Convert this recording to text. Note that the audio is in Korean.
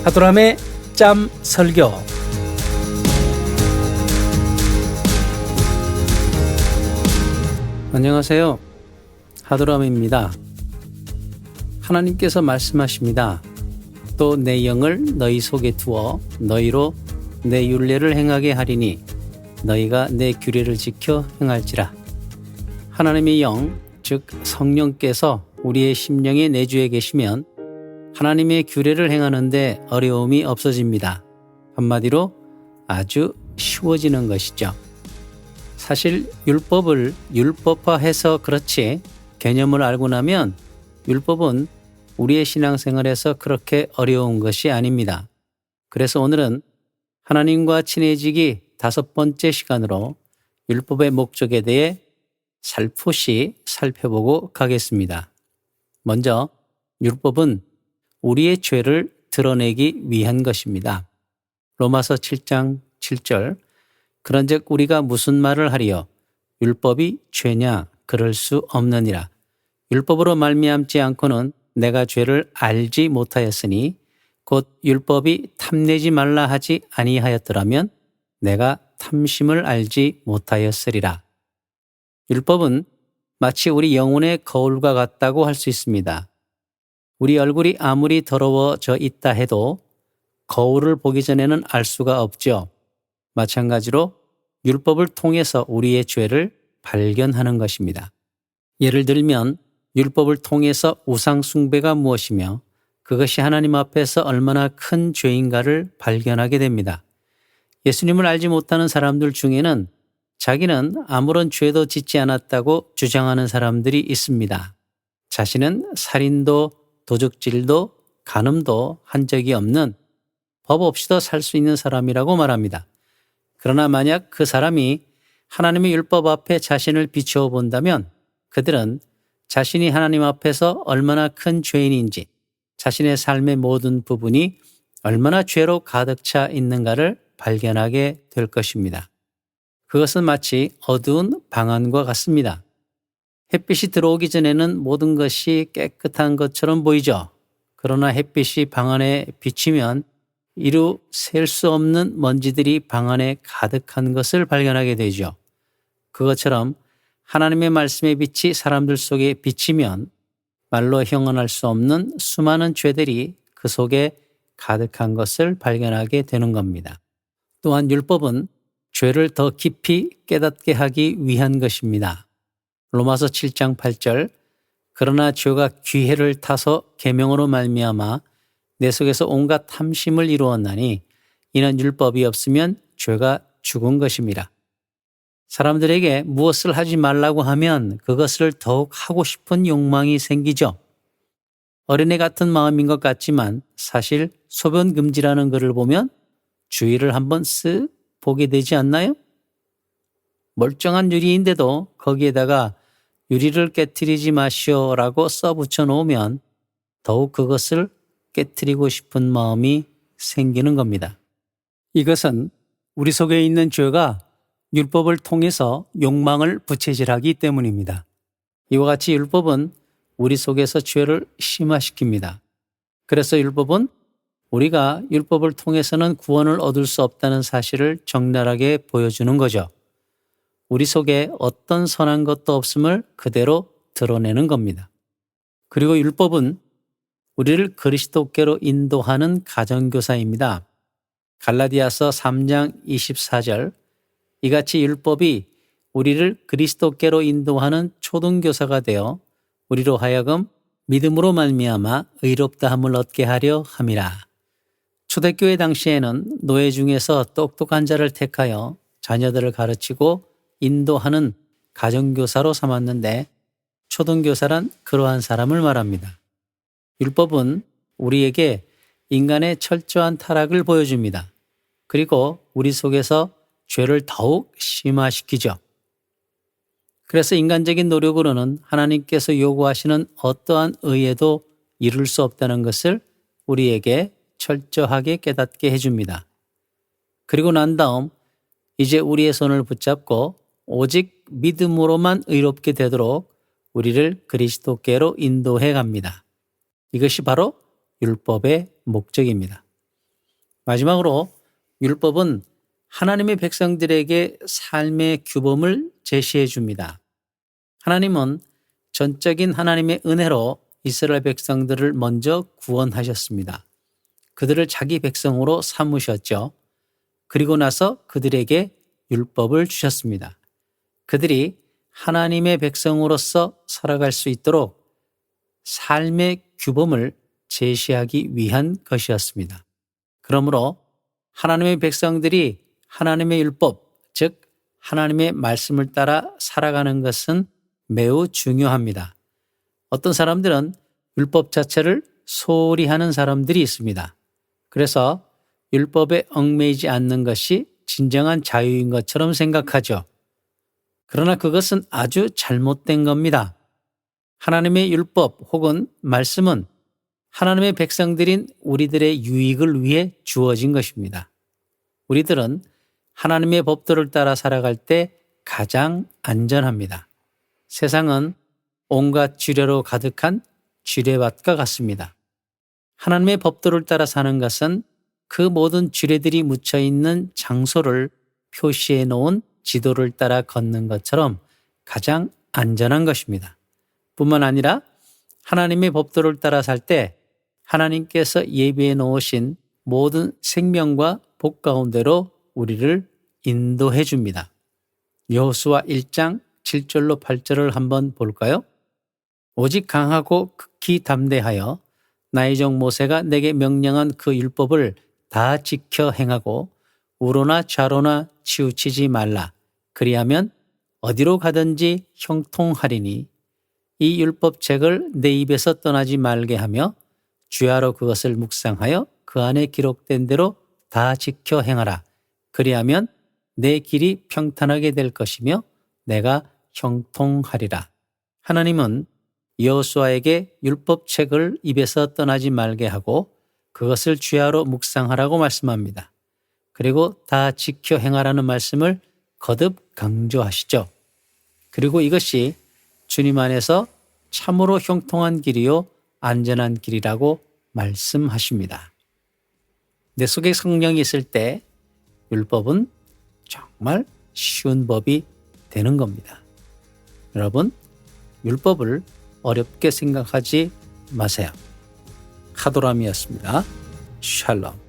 하도람의 짬 설교. 안녕하세요. 하도람입니다. 하나님께서 말씀하십니다. 또 내 영을 너희 속에 두어 너희로 내 율례를 행하게 하리니 너희가 내 규례를 지켜 행할지라. 하나님의 영, 즉 성령께서 우리의 심령에 내주해 계시면 하나님의 규례를 행하는데 어려움이 없어집니다. 한마디로 아주 쉬워지는 것이죠. 사실 율법을 율법화해서 그렇지 개념을 알고 나면 율법은 우리의 신앙생활에서 그렇게 어려운 것이 아닙니다. 그래서 오늘은 하나님과 친해지기 5번째 시간으로 율법의 목적에 대해 살포시 살펴보고 가겠습니다. 먼저 율법은 우리의 죄를 드러내기 위한 것입니다. 로마서 7장 7절 그런즉 우리가 무슨 말을 하리요? 율법이 죄냐? 그럴 수 없느니라. 율법으로 말미암지 않고는 내가 죄를 알지 못하였으니 곧 율법이 탐내지 말라 하지 아니하였더라면 내가 탐심을 알지 못하였으리라. 율법은 마치 우리 영혼의 거울과 같다고 할 수 있습니다. 우리 얼굴이 아무리 더러워져 있다 해도 거울을 보기 전에는 알 수가 없죠. 마찬가지로 율법을 통해서 우리의 죄를 발견하는 것입니다. 예를 들면 율법을 통해서 우상 숭배가 무엇이며 그것이 하나님 앞에서 얼마나 큰 죄인가를 발견하게 됩니다. 예수님을 알지 못하는 사람들 중에는 자기는 아무런 죄도 짓지 않았다고 주장하는 사람들이 있습니다. 자신은 살인도 도둑질도 간음도 한 적이 없는 법 없이도 살 수 있는 사람이라고 말합니다. 그러나 만약 그 사람이 하나님의 율법 앞에 자신을 비추어 본다면 그들은 자신이 하나님 앞에서 얼마나 큰 죄인인지 자신의 삶의 모든 부분이 얼마나 죄로 가득 차 있는가를 발견하게 될 것입니다. 그것은 마치 어두운 방 안과 같습니다. 햇빛이 들어오기 전에는 모든 것이 깨끗한 것처럼 보이죠. 그러나 햇빛이 방 안에 비치면 이루 셀 수 없는 먼지들이 방 안에 가득한 것을 발견하게 되죠. 그것처럼 하나님의 말씀의 빛이 사람들 속에 비치면 말로 형언할 수 없는 수많은 죄들이 그 속에 가득한 것을 발견하게 되는 겁니다. 또한 율법은 죄를 더 깊이 깨닫게 하기 위한 것입니다. 로마서 7장 8절 그러나 죄가 기회를 타서 계명으로 말미암아 내 속에서 온갖 탐심을 이루었나니 이는 율법이 없으면 죄가 죽은 것입니다. 사람들에게 무엇을 하지 말라고 하면 그것을 더욱 하고 싶은 욕망이 생기죠. 어린애 같은 마음인 것 같지만 사실 소변 금지라는 글을 보면 주의를 한번 쓱 보게 되지 않나요? 멀쩡한 유리인데도 거기에다가 유리를 깨트리지 마시오라고 써붙여 놓으면 더욱 그것을 깨트리고 싶은 마음이 생기는 겁니다. 이것은 우리 속에 있는 죄가 율법을 통해서 욕망을 부채질하기 때문입니다. 이와 같이 율법은 우리 속에서 죄를 심화시킵니다. 그래서 율법은 우리가 율법을 통해서는 구원을 얻을 수 없다는 사실을 적나라하게 보여주는 거죠. 우리 속에 어떤 선한 것도 없음을 그대로 드러내는 겁니다. 그리고 율법은 우리를 그리스도께로 인도하는 가정교사입니다. 갈라디아서 3장 24절 이같이 율법이 우리를 그리스도께로 인도하는 초등교사가 되어 우리로 하여금 믿음으로 말미암아 의롭다함을 얻게 하려 함이라. 초대교회 당시에는 노예 중에서 똑똑한 자를 택하여 자녀들을 가르치고 인도하는 가정교사로 삼았는데 초등교사란 그러한 사람을 말합니다. 율법은 우리에게 인간의 철저한 타락을 보여줍니다. 그리고 우리 속에서 죄를 더욱 심화시키죠. 그래서 인간적인 노력으로는 하나님께서 요구하시는 어떠한 의에도 이룰 수 없다는 것을 우리에게 철저하게 깨닫게 해줍니다. 그리고 난 다음 이제 우리의 손을 붙잡고 오직 믿음으로만 의롭게 되도록 우리를 그리스도께로 인도해 갑니다. 이것이 바로 율법의 목적입니다. 마지막으로 율법은 하나님의 백성들에게 삶의 규범을 제시해 줍니다. 하나님은 전적인 하나님의 은혜로 이스라엘 백성들을 먼저 구원하셨습니다. 그들을 자기 백성으로 삼으셨죠. 그리고 나서 그들에게 율법을 주셨습니다. 그들이 하나님의 백성으로서 살아갈 수 있도록 삶의 규범을 제시하기 위한 것이었습니다. 그러므로 하나님의 백성들이 하나님의 율법, 즉 하나님의 말씀을 따라 살아가는 것은 매우 중요합니다. 어떤 사람들은 율법 자체를 소홀히 하는 사람들이 있습니다. 그래서 율법에 얽매이지 않는 것이 진정한 자유인 것처럼 생각하죠. 그러나 그것은 아주 잘못된 겁니다. 하나님의 율법 혹은 말씀은 하나님의 백성들인 우리들의 유익을 위해 주어진 것입니다. 우리들은 하나님의 법도를 따라 살아갈 때 가장 안전합니다. 세상은 온갖 지뢰로 가득한 지뢰밭과 같습니다. 하나님의 법도를 따라 사는 것은 그 모든 지뢰들이 묻혀 있는 장소를 표시해 놓은 지도를 따라 걷는 것처럼 가장 안전한 것입니다. 뿐만 아니라 하나님의 법도를 따라 살 때 하나님께서 예비해 놓으신 모든 생명과 복 가운데로 우리를 인도해 줍니다. 여호수아 1장 7절로 8절을 한번 볼까요? 오직 강하고 극히 담대하여 나의 종 모세가 내게 명령한 그 율법을 다 지켜 행하고 우로나 좌로나 치우치지 말라. 그리하면 어디로 가든지 형통하리니 이 율법책을 내 입에서 떠나지 말게 하며 주야로 그것을 묵상하여 그 안에 기록된 대로 다 지켜 행하라. 그리하면 내 길이 평탄하게 될 것이며 내가 형통하리라. 하나님은 여호수아에게 율법책을 입에서 떠나지 말게 하고 그것을 주야로 묵상하라고 말씀합니다. 그리고 다 지켜 행하라는 말씀을 거듭 강조하시죠. 그리고 이것이 주님 안에서 참으로 형통한 길이요 안전한 길이라고 말씀하십니다. 내 속에 성령이 있을 때 율법은 정말 쉬운 법이 되는 겁니다. 여러분, 율법을 어렵게 생각하지 마세요. 카도람이었습니다. 샬롬.